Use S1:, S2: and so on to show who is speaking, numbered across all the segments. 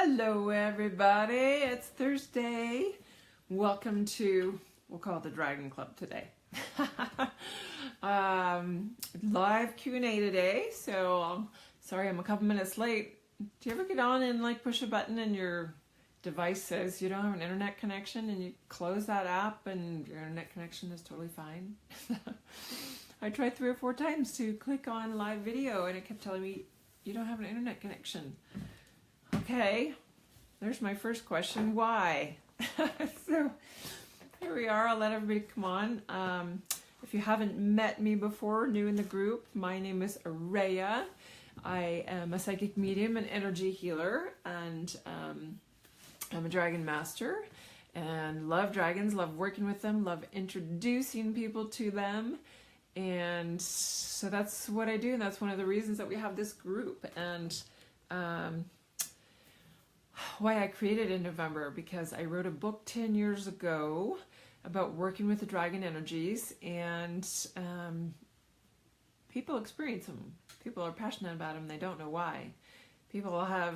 S1: Hello everybody, it's Thursday. Welcome to, we'll call it the Dragon Club today. Live Q&A today, so sorry I'm a couple minutes late. Do you ever get on and like push a button and your device says you don't have an internet connection and you close that app and your internet connection is totally fine? I tried 3 or 4 times to click on live video and it kept telling me you don't have an internet connection. Okay, there's my first question. Why? So here we are. I'll let everybody come on. If you haven't met me before, new in the group, my name is Araya. I am a psychic medium and energy healer, and I'm a dragon master and love dragons, love working with them, love introducing people to them. And so that's what I do, and that's one of the reasons that we have this group. And why I created it in November, because I wrote a book 10 years ago about working with the dragon energies, and people experience them. People are passionate about them. They don't know why. People have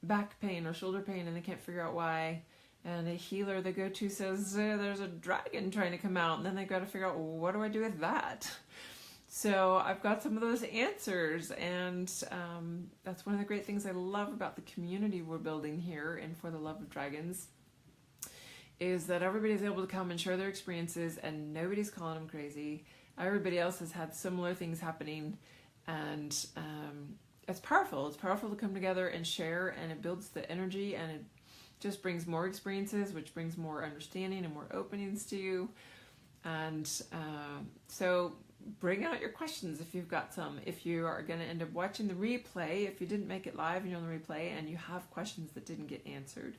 S1: back pain or shoulder pain and they can't figure out why. And a healer they go to says, there's a dragon trying to come out. And then they got to figure out, well, what do I do with that? So I've got some of those answers, and that's one of the great things I love about the community we're building here and For the Love of Dragons, is that everybody's able to come and share their experiences and nobody's calling them crazy. Everybody else has had similar things happening, and it's powerful. It's powerful to come together and share, and it builds the energy, and it just brings more experiences, which brings more understanding and more openings to you. And so bring out your questions if you've got some. If you are going to end up watching the replay, if you didn't make it live and you're on the replay and you have questions that didn't get answered,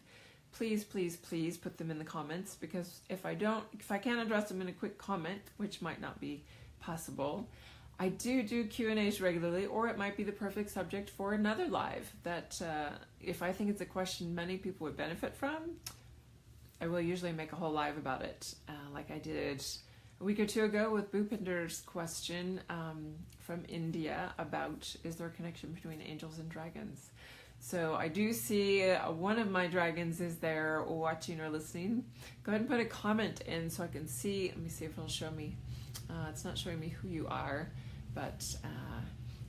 S1: please, please, please put them in the comments, because if I can't address them in a quick comment, which might not be possible, I do Q&As regularly, or it might be the perfect subject for another live that if I think it's a question many people would benefit from, I will usually make a whole live about it, like I did a week or 2 ago with Bhupinder's question from India about, is there a connection between angels and dragons? So I do see one of my dragons is there watching or listening. Go ahead and put a comment in so I can see. Let me see if it'll show me. It's not showing me who you are, but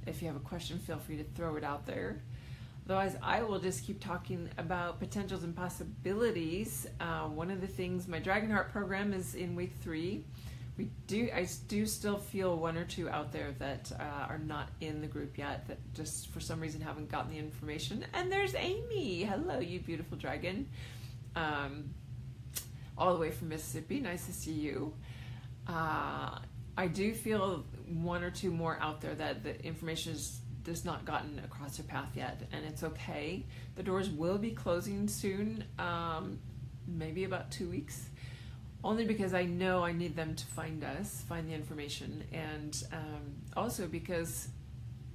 S1: if you have a question, feel free to throw it out there. Otherwise, I will just keep talking about potentials and possibilities. One of the things, my Dragon Heart program is in week 3. I do still feel 1 or 2 out there that are not in the group yet, that just for some reason haven't gotten the information. And there's Amy. Hello, you beautiful dragon. All the way from Mississippi. Nice to see you. I do feel 1 or 2 more out there that the information is just not gotten across your path yet, and it's okay. The doors will be closing soon, maybe about 2 weeks. Only because I know I need them to find us, find the information, and also because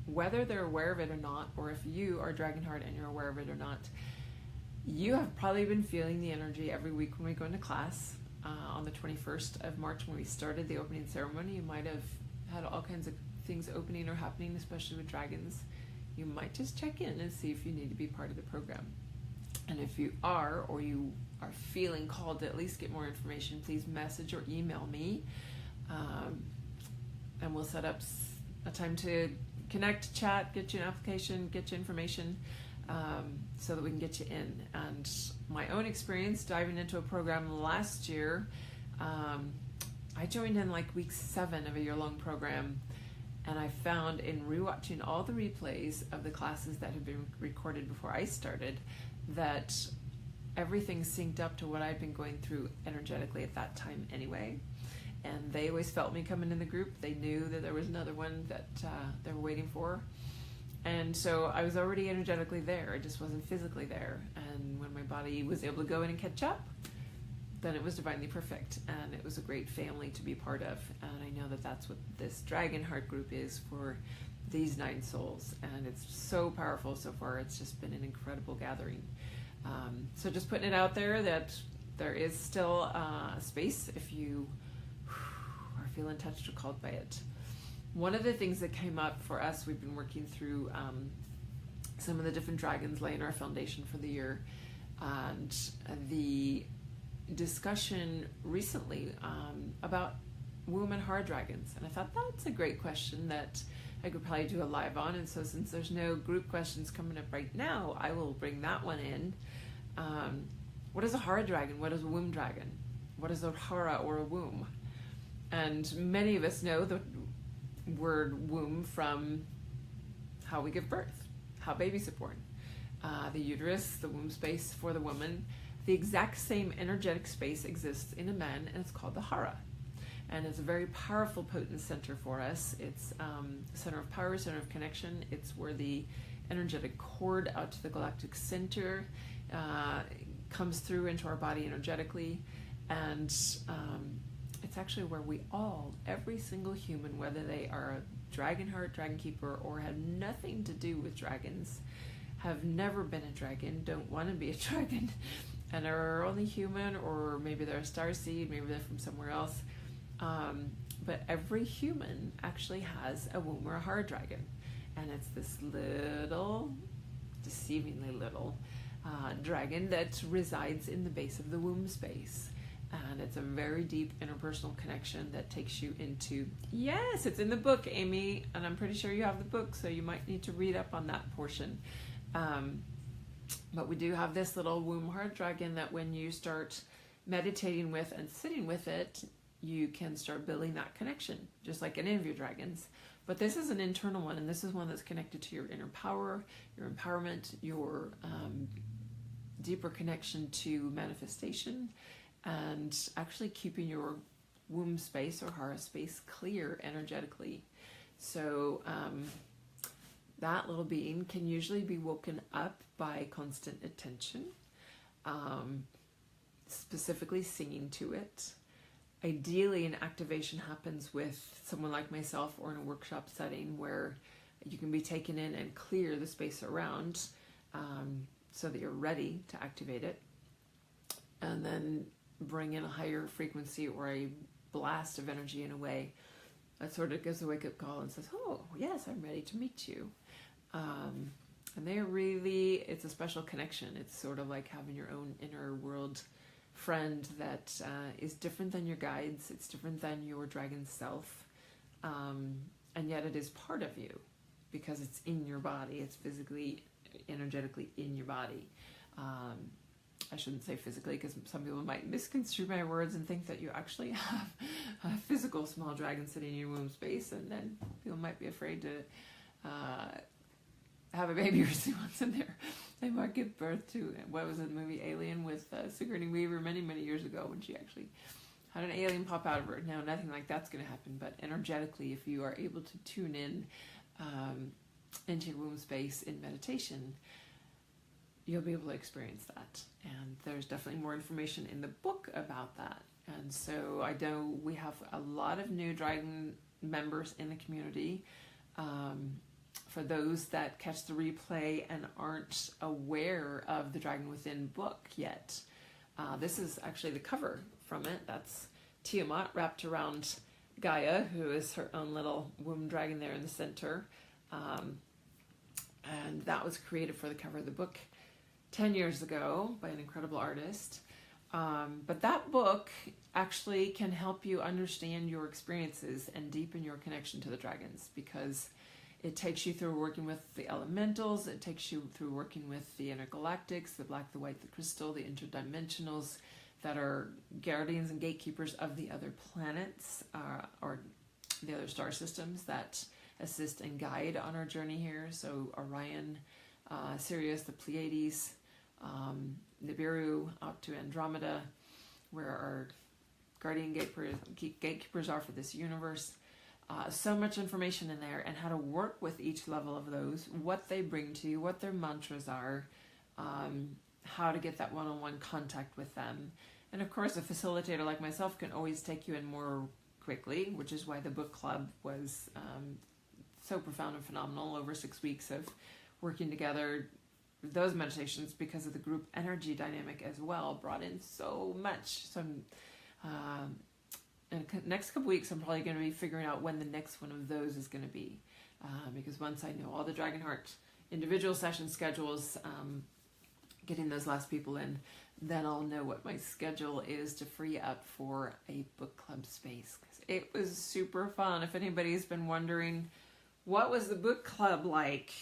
S1: whether they're aware of it or not, or if you are Dragonheart and you're aware of it or not, you have probably been feeling the energy every week when we go into class. On the 21st of March when we started the opening ceremony, you might have had all kinds of things opening or happening, especially with dragons. You might just check in and see if you need to be part of the program. And if you are, or you are feeling called to at least get more information, please message or email me, and we'll set up a time to connect, chat, get you an application, get you information, so that we can get you in. And my own experience diving into a program last year, I joined in like week 7 of a year-long program, and I found in rewatching all the replays of the classes that had been recorded before I started that everything synced up to what I'd been going through energetically at that time anyway. And they always felt me coming in the group. They knew that there was another one that they were waiting for. And so I was already energetically there. I just wasn't physically there. And when my body was able to go in and catch up, then it was divinely perfect. And it was a great family to be part of. And I know that that's what this Dragon Heart group is for these 9 souls. And it's so powerful so far. It's just been an incredible gathering. So just putting it out there that there is still a space if you are feeling touched or called by it. One of the things that came up for us, we've been working through some of the different dragons laying our foundation for the year. And the discussion recently about womb and hara dragons. And I thought that's a great question that I could probably do a live on. And so since there's no group questions coming up right now, I will bring that one in. What is a hara dragon? What is a womb dragon? What is a hara or a womb? And many of us know the word womb from how we give birth, how babies are born. The uterus, the womb space for the woman, the exact same energetic space exists in a man, and it's called the hara. And it's a very powerful, potent center for us. It's center of power, center of connection. It's where the energetic cord out to the galactic center comes through into our body energetically. And it's actually where we all, every single human, whether they are a dragon heart, dragon keeper, or have nothing to do with dragons, have never been a dragon, don't want to be a dragon, and are only human, or maybe they're a starseed, maybe they're from somewhere else. But every human actually has a womb or a hara dragon. And it's this little, deceivingly little, dragon that resides in the base of the womb space. And it's a very deep interpersonal connection that takes you into, yes, it's in the book, Amy, and I'm pretty sure you have the book, so you might need to read up on that portion. But we do have this little womb hara dragon that when you start meditating with and sitting with it, you can start building that connection, just like any of your dragons. But this is an internal one, and this is one that's connected to your inner power, your empowerment, your deeper connection to manifestation, and actually keeping your womb space or hara space clear energetically. So that little being can usually be woken up by constant attention, specifically singing to it. Ideally, an activation happens with someone like myself or in a workshop setting where you can be taken in and clear the space around so that you're ready to activate it, and then bring in a higher frequency or a blast of energy in a way that sort of gives a wake-up call and says, oh, yes, I'm ready to meet you. And they really, it's a special connection. It's sort of like having your own inner world friend that is different than your guides. It's different than your dragon self. And yet it is part of you because it's in your body. It's physically, energetically in your body. I shouldn't say physically because some people might misconstrue my words and think that you actually have a physical small dragon sitting in your womb space, and then people might be afraid to have a baby or see what's in there. They might give birth to, what was it, the movie Alien with Sigourney Weaver many, many years ago when she actually had an alien pop out of her. Now, nothing like that's going to happen, but energetically, if you are able to tune in into your womb space in meditation, you'll be able to experience that. And there's definitely more information in the book about that. And so I know we have a lot of new dragon members in the community. For those that catch the replay and aren't aware of the Dragon Within book yet, this is actually the cover from it. That's Tiamat wrapped around Gaia, who is her own little womb dragon there in the center. And that was created for the cover of the book 10 years ago by an incredible artist. But that book actually can help you understand your experiences and deepen your connection to the dragons, because it takes you through working with the elementals, it takes you through working with the intergalactics, the black, the white, the crystal, the interdimensionals that are guardians and gatekeepers of the other planets or the other star systems that assist and guide on our journey here. So Orion, Sirius, the Pleiades, Nibiru, out to Andromeda, where our guardian gatekeepers are for this universe. So much information in there, and how to work with each level of those, what they bring to you, what their mantras are, how to get that one-on-one contact with them. And of course, a facilitator like myself can always take you in more quickly, which is why the book club was so profound and phenomenal over 6 weeks of working together. Those meditations, because of the group energy dynamic as well, brought in so much. So in the next couple weeks, I'm probably going to be figuring out when the next one of those is going to be. Because once I know all the Dragon Heart individual session schedules, getting those last people in, then I'll know what my schedule is to free up for a book club space. 'Cause it was super fun. If anybody's been wondering, what was the book club like?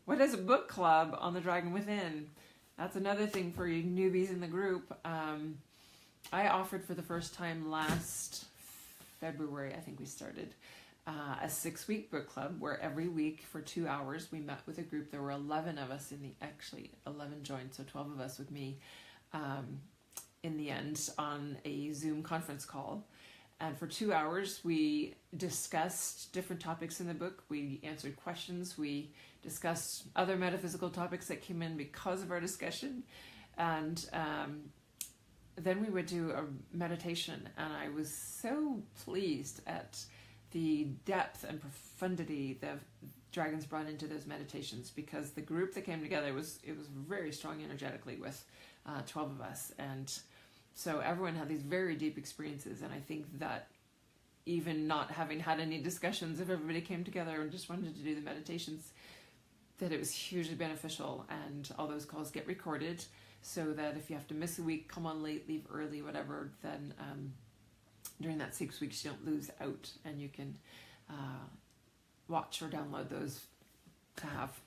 S1: What is a book club on the Dragon Within? That's another thing for you newbies in the group. I offered for the first time last February, I think we started, a 6-week book club where every week for 2 hours we met with a group. There were 11 of us actually 11 joined, so 12 of us with me in the end on a Zoom conference call. And for 2 hours we discussed different topics in the book. We answered questions. We discussed other metaphysical topics that came in because of our discussion. And then we would do a meditation, and I was so pleased at the depth and profundity that dragons brought into those meditations, because the group that came together it was very strong energetically with 12 of us, and so everyone had these very deep experiences. And I think that even not having had any discussions, if everybody came together and just wanted to do the meditations, that it was hugely beneficial. And all those calls get recorded, so that if you have to miss a week, come on late, leave early, whatever, then during that 6 weeks you don't lose out, and you can watch or download those to have.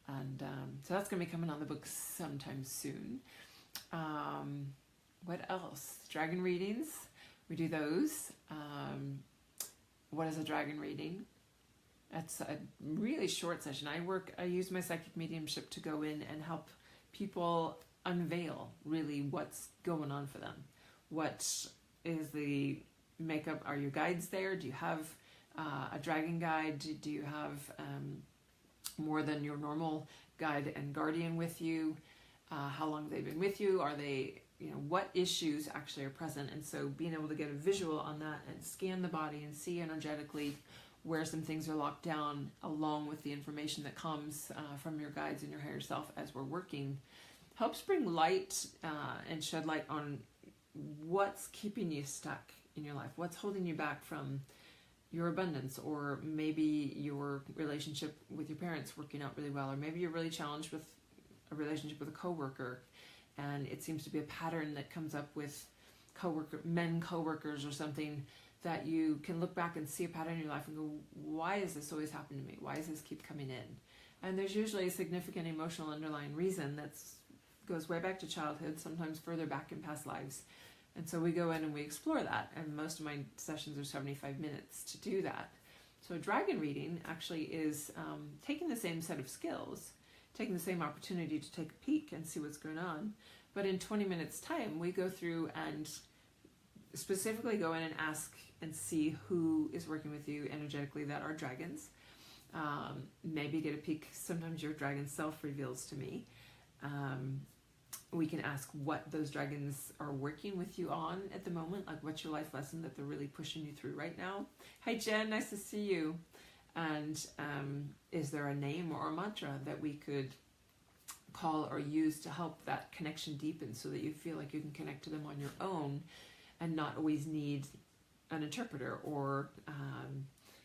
S1: And so that's going to be coming on the book sometime soon. What else? Dragon readings. We do those. What is a dragon reading? That's a really short session. I use my psychic mediumship to go in and help people unveil really what's going on for them. What is the makeup? Are your guides there? Do you have a dragon guide? Do you have more than your normal guide and guardian with you? How long have they been with you? Are they, what issues actually are present? And so being able to get a visual on that and scan the body and see energetically where some things are locked down, along with the information that comes from your guides and your higher self as we're working, helps bring light and shed light on what's keeping you stuck in your life, what's holding you back from your abundance, or maybe your relationship with your parents working out really well, or maybe you're really challenged with a relationship with a coworker, and it seems to be a pattern that comes up with coworkers or something, that you can look back and see a pattern in your life and go, why is this always happening to me? Why does this keep coming in? And there's usually a significant emotional underlying reason that goes way back to childhood, sometimes further back in past lives. And so we go in and we explore that, and most of my sessions are 75 minutes to do that. So a dragon reading actually is taking the same set of skills, taking the same opportunity to take a peek and see what's going on, but in 20 minutes time we go through and specifically go in and ask and see who is working with you energetically that are dragons. Maybe get a peek. Sometimes your dragon self reveals to me. We can ask what those dragons are working with you on at the moment, like what's your life lesson that they're really pushing you through right now. Hi Jen, nice to see you. And is there a name or a mantra that we could call or use to help that connection deepen, so that you feel like you can connect to them on your own and not always need an interpreter or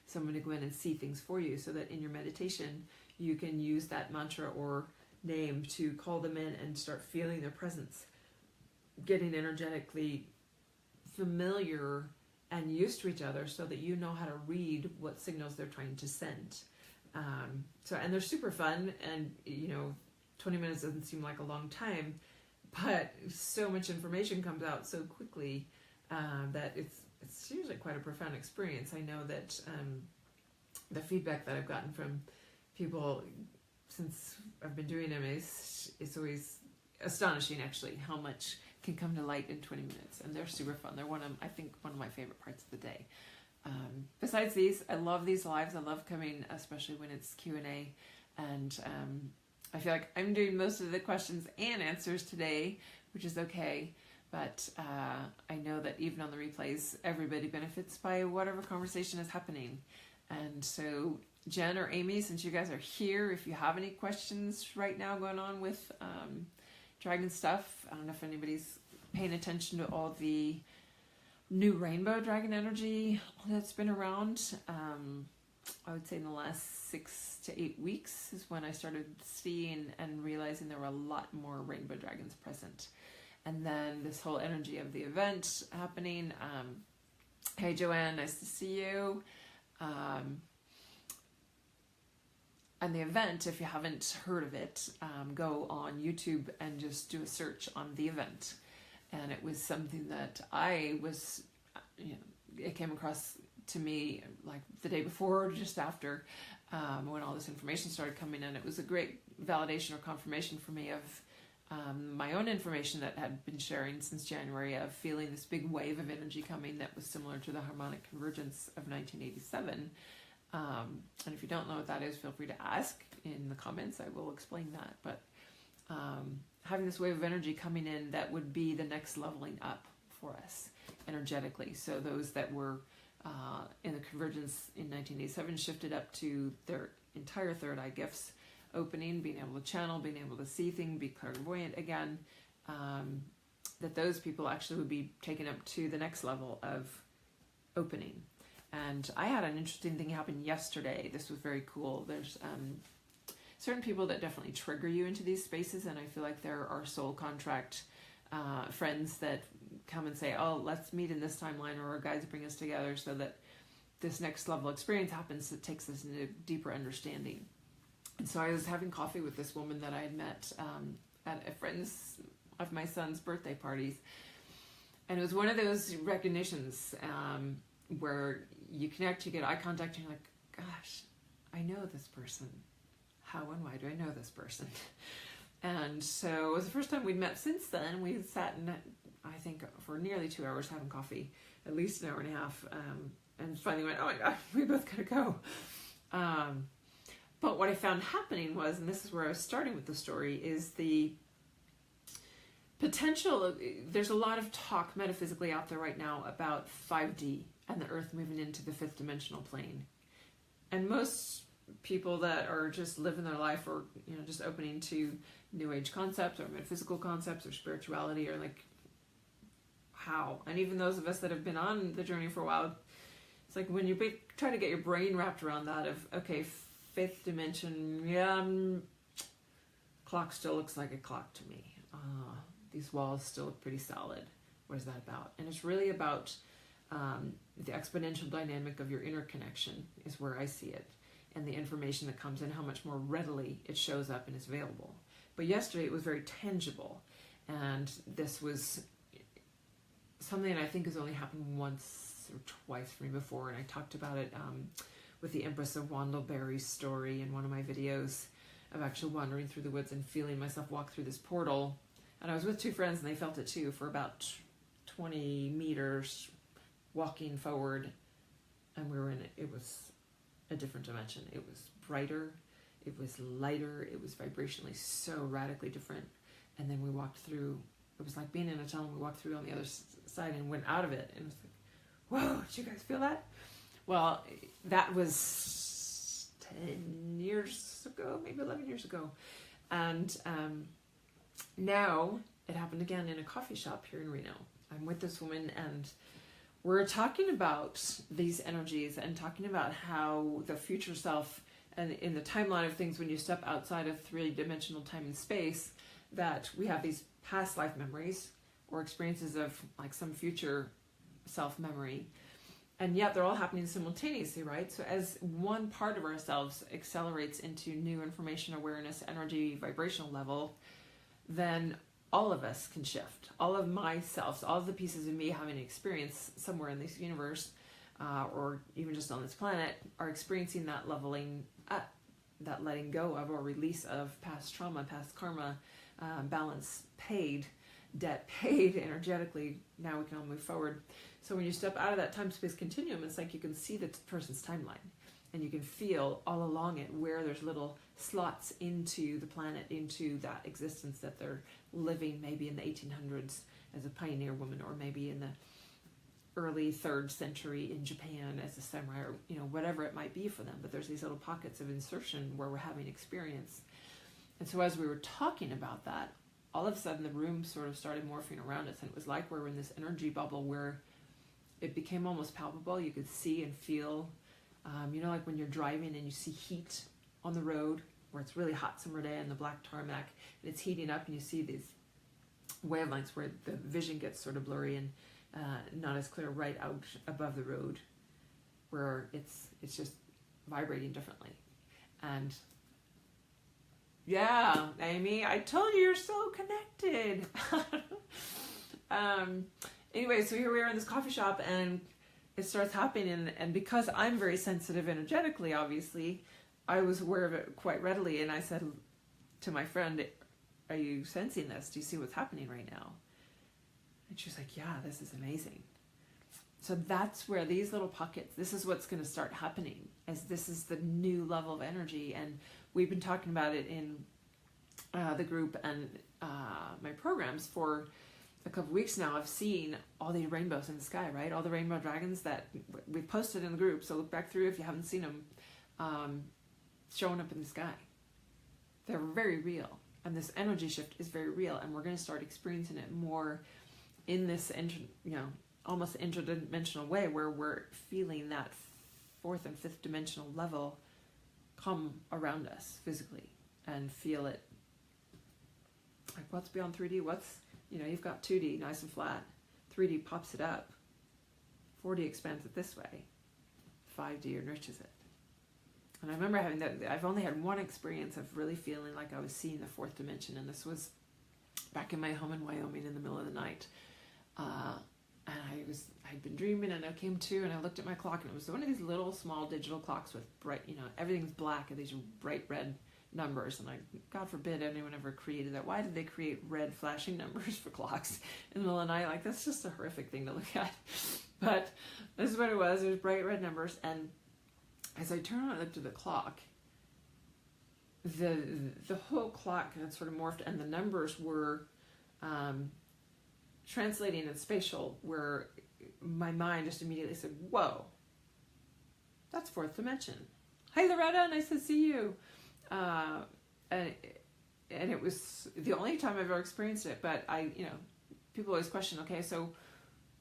S1: someone to go in and see things for you, so that in your meditation you can use that mantra or name to call them in and start feeling their presence, getting energetically familiar and used to each other, so that you know how to read what signals they're trying to send. And they're super fun, and 20 minutes doesn't seem like a long time, but so much information comes out so quickly that it's usually quite a profound experience. I know that the feedback that I've gotten from people since I've been doing them is always astonishing, actually, how much can come to light in 20 minutes. And they're super fun. They're I think one of my favorite parts of the day. Besides these, I love these lives. I love coming, especially when it's Q&A. And I feel like I'm doing most of the questions and answers today, which is okay. But I know that even on the replays, everybody benefits by whatever conversation is happening. And so Jen or Amy, since you guys are here, if you have any questions right now going on with dragon stuff, I don't know if anybody's paying attention to all the new rainbow dragon energy that's been around. I would say in the last 6 to 8 weeks is when I started seeing and realizing there were a lot more rainbow dragons present. And then this whole energy of the event happening. Hey Joanne, nice to see you. And the event, if you haven't heard of it, go on YouTube and just do a search on the event. And it was something that I was, it came across to me like the day before or just after, when all this information started coming in. It was a great validation or confirmation for me of my own information that had been sharing since January, of feeling this big wave of energy coming that was similar to the harmonic convergence of 1987. And if you don't know what that is, feel free to ask in the comments. I will explain that. But having this wave of energy coming in that would be the next leveling up for us energetically. So those that were in the convergence in 1987 shifted up to their entire third eye gifts opening, being able to channel, being able to see things, be clairvoyant again, that those people actually would be taken up to the next level of opening. And I had an interesting thing happen yesterday. This was very cool. There's certain people that definitely trigger you into these spaces, and I feel like there are soul contract friends that come and say, oh, let's meet in this timeline, or our guides bring us together so that this next level experience happens that takes us into deeper understanding. And so I was having coffee with this woman that I had met at a friend's of my son's birthday parties. And it was one of those recognitions where you connect, you get eye contact, and you're like, gosh, I know this person. How and why do I know this person? And so it was the first time we'd met since then. We had sat in, I think, for nearly 2 hours having coffee, at least an hour and a half, and finally went, oh my God, we both gotta go. But what I found happening was, and this is where I was starting with the story, is the potential. There's a lot of talk metaphysically out there right now about 5D and the Earth moving into the 5th dimensional plane. And most people that are just living their life, or just opening to New Age concepts or metaphysical concepts or spirituality, are like, how? And even those of us that have been on the journey for a while, it's like when you try to get your brain wrapped around that of, okay, 5th dimension, clock still looks like a clock to me. These walls still look pretty solid. What is that about? And it's really about the exponential dynamic of your interconnection is where I see it, and the information that comes in, how much more readily it shows up and is available. But yesterday it was very tangible, and this was something that I think has only happened once or twice for me before, and I talked about it with the Empress of Wandleberry's story in one of my videos of actually wandering through the woods and feeling myself walk through this portal. And I was with 2 friends, and they felt it too, for about 20 meters walking forward, and we were in it. It was a different dimension. It was brighter, it was lighter, it was vibrationally so radically different. And then we walked through, it was like being in a tunnel. We walked through on the other side and went out of it, and it was like, whoa, did you guys feel that? Well, that was 10 years ago, maybe 11 years ago. And now it happened again in a coffee shop here in Reno. I'm with this woman, and we're talking about these energies and talking about how the future self, and in the timeline of things, when you step outside of 3-dimensional time and space, that we have these past life memories or experiences of like some future self memory. And yet they're all happening simultaneously, right? So as one part of ourselves accelerates into new information, awareness, energy, vibrational level, then all of us can shift. All of myself, all of the pieces of me having experience somewhere in this universe, or even just on this planet, are experiencing that leveling up, that letting go of or release of past trauma, past karma, balance paid, debt paid energetically. Now we can all move forward. So when you step out of that time-space continuum, it's like you can see the person's timeline, and you can feel all along it where there's little slots into the planet, into that existence that they're living, maybe in the 1800s as a pioneer woman, or maybe in the early 3rd century in Japan as a samurai, or whatever it might be for them. But there's these little pockets of insertion where we're having experience. And so as we were talking about that, all of a sudden the room sort of started morphing around us, and it was like we were in this energy bubble where it became almost palpable. You could see and feel You know, like when you're driving and you see heat on the road, where it's really hot summer day and the black tarmac, and it's heating up, and you see these wavelengths where the vision gets sort of blurry and not as clear right out above the road, where it's just vibrating differently. And yeah, Amy, I told you you're so connected. Anyway, so here we are in this coffee shop, and it starts happening, and because I'm very sensitive energetically, obviously, I was aware of it quite readily, and I said to my friend, are you sensing this? Do you see what's happening right now? And she was like, yeah, this is amazing. So that's where these little pockets, this is what's going to start happening, as this is the new level of energy. And we've been talking about it in the group and my programs for a couple weeks now, of seeing all these rainbows in the sky, right? All the rainbow dragons that we've posted in the group. So look back through if you haven't seen them, showing up in the sky. They're very real. And this energy shift is very real. And we're going to start experiencing it more in this, almost interdimensional way, where we're feeling that fourth and fifth dimensional level come around us physically, and feel it. Like, what's beyond 3D? What's, you've got 2D nice and flat. 3D pops it up. 4D expands it this way. 5D enriches it. And I remember having that. I've only had one experience of really feeling like I was seeing the fourth dimension, and this was back in my home in Wyoming in the middle of the night. And I'd been dreaming, and I came to, and I looked at my clock, and it was one of these little small digital clocks with bright, everything's black, and these bright red numbers. And God forbid anyone ever created that. Why did they create red flashing numbers for clocks in the middle of the night? Like, that's just a horrific thing to look at. But this is what it was. It was bright red numbers. And as I turned on and looked at the clock, the whole clock had sort of morphed, and the numbers were translating in spatial, where my mind just immediately said, whoa, that's fourth dimension. Hi, Loretta, nice to see you. And it was the only time I've ever experienced it. But people always question, okay, so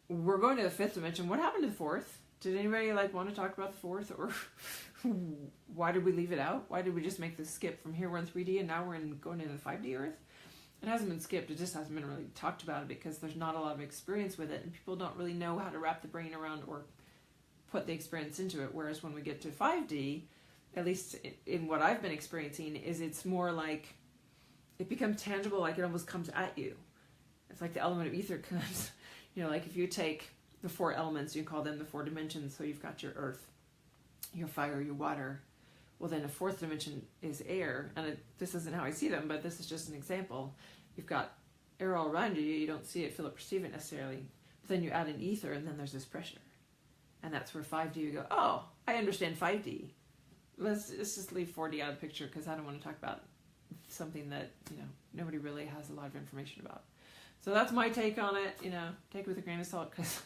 S1: we're going to the fifth dimension. What happened to the fourth? Did anybody want to talk about the fourth, or why did we leave it out? Why did we just make this skip from here? We're in 3D and now we're going into the 5D Earth. It hasn't been skipped. It just hasn't been really talked about, because there's not a lot of experience with it, and people don't really know how to wrap the brain around or put the experience into it. Whereas when we get to 5D, at least in what I've been experiencing, is it's more like it becomes tangible, like it almost comes at you. It's like the element of ether comes, like if you take the four elements, you call them the four dimensions. So you've got your earth, your fire, your water. Well, then a fourth dimension is air. And this isn't how I see them, but this is just an example. You've got air all around you. You don't see it, feel it, perceive it necessarily. But then you add an ether, and then there's this pressure. And that's where 5D, you go, oh, I understand 5D. Let's just leave 4D out of the picture, because I don't want to talk about something that, nobody really has a lot of information about. So that's my take on it. Take it with a grain of salt, because,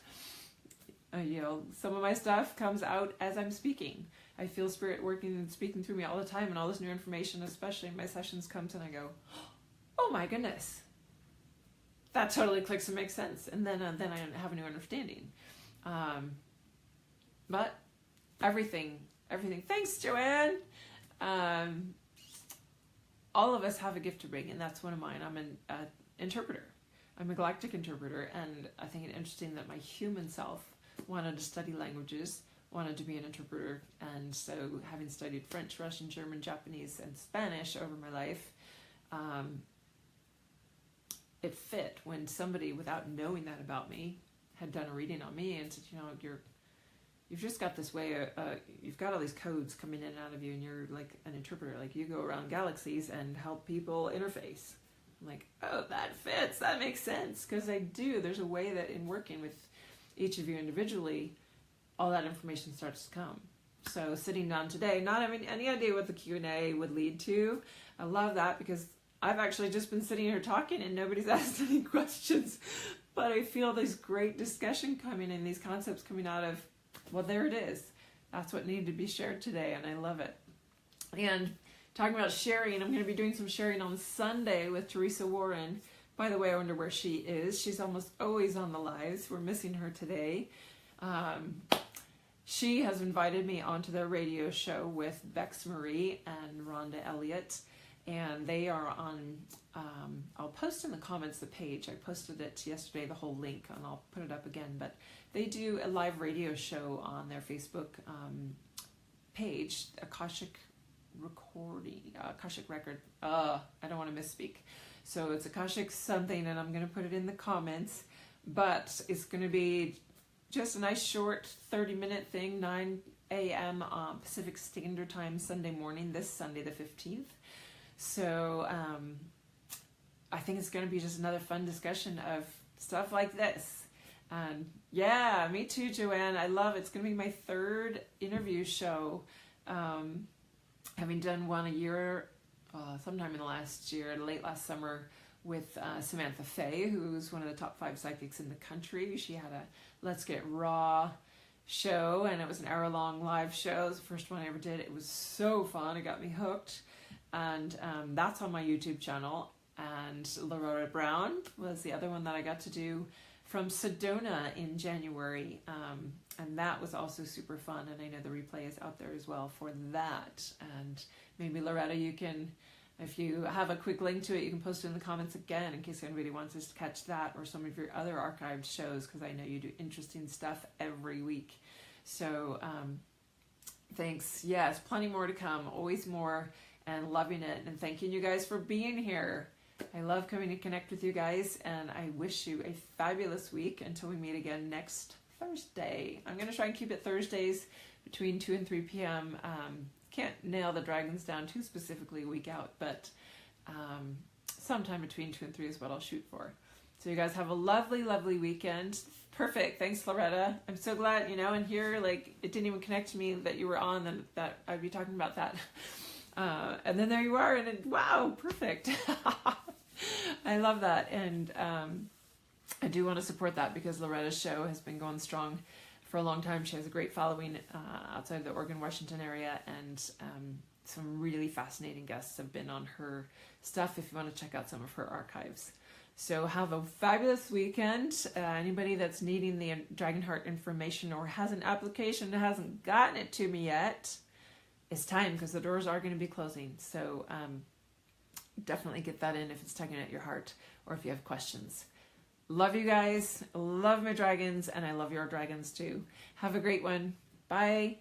S1: some of my stuff comes out as I'm speaking. I feel spirit working and speaking through me all the time, and all this new information, especially in my sessions, comes, and I go, oh my goodness, that totally clicks and makes sense. And then I have a new understanding. But everything. Thanks, Joanne. All of us have a gift to bring, and that's one of mine. I'm an interpreter. I'm a galactic interpreter, and I think it's interesting that my human self wanted to study languages, wanted to be an interpreter, and so having studied French, Russian, German, Japanese, and Spanish over my life, it fit when somebody, without knowing that about me, had done a reading on me and said, you've just got this way, you've got all these codes coming in and out of you, and you're like an interpreter, like you go around galaxies and help people interface. I'm like, oh, that fits, that makes sense, because I do. There's a way that in working with each of you individually, all that information starts to come. So sitting down today, not having any idea what the Q&A would lead to, I love that, because I've actually just been sitting here talking and nobody's asked any questions, but I feel this great discussion coming and these concepts coming out of, well, there it is. That's what needed to be shared today, and I love it. And talking about sharing, I'm going to be doing some sharing on Sunday with Teresa Warren. By the way, I wonder where she is. She's almost always on the lives. We're missing her today. she has invited me onto their radio show with Bex Marie and Rhonda Elliott, and they are on, I'll post in the comments the page. I posted it yesterday, the whole link, and I'll put it up again, but they do a live radio show on their Facebook page, Akashic Record. I don't want to misspeak. So it's Akashic something, and I'm going to put it in the comments, but it's going to be just a nice short 30-minute thing, 9 a.m. Pacific Standard Time, Sunday morning, this Sunday the 15th. So I think it's going to be just another fun discussion of stuff like this. And yeah, me too, Joanne. I love it. It's going to be my third interview show. Having done one a year, sometime in the last year, late last summer, with Samantha Fay, who's one of the top 5 psychics in the country. She had a Let's Get Raw show, and it was an hour-long live show. It was the first one I ever did. It was so fun. It got me hooked. And that's on my YouTube channel. And Loretta Brown was the other one that I got to do from Sedona in January. And that was also super fun. And I know the replay is out there as well for that. And maybe Loretta, you can, if you have a quick link to it, you can post it in the comments again in case anybody wants us to catch that or some of your other archived shows, because I know you do interesting stuff every week. So thanks. Yes, plenty more to come. Always more. And loving it, and thanking you guys for being here. I love coming to connect with you guys, and I wish you a fabulous week until we meet again next Thursday. I'm going to try and keep it Thursdays between 2 and 3 p.m. Can't nail the dragons down too specifically a week out, but sometime between 2 and 3 is what I'll shoot for. So you guys have a lovely, lovely weekend. Perfect. Thanks, Loretta. I'm so glad, and here, like, it didn't even connect to me that you were on and that I'd be talking about that. And then there you are, and wow, perfect. I love that, and I do want to support that because Loretta's show has been going strong for a long time. She has a great following outside the Oregon, Washington area, and some really fascinating guests have been on her stuff if you want to check out some of her archives. So have a fabulous weekend. Anybody that's needing the Dragonheart information or has an application that hasn't gotten it to me yet, it's time, because the doors are going to be closing. So definitely get that in if it's tugging at your heart or if you have questions. Love you guys. Love my dragons, and I love your dragons too. Have a great one. Bye.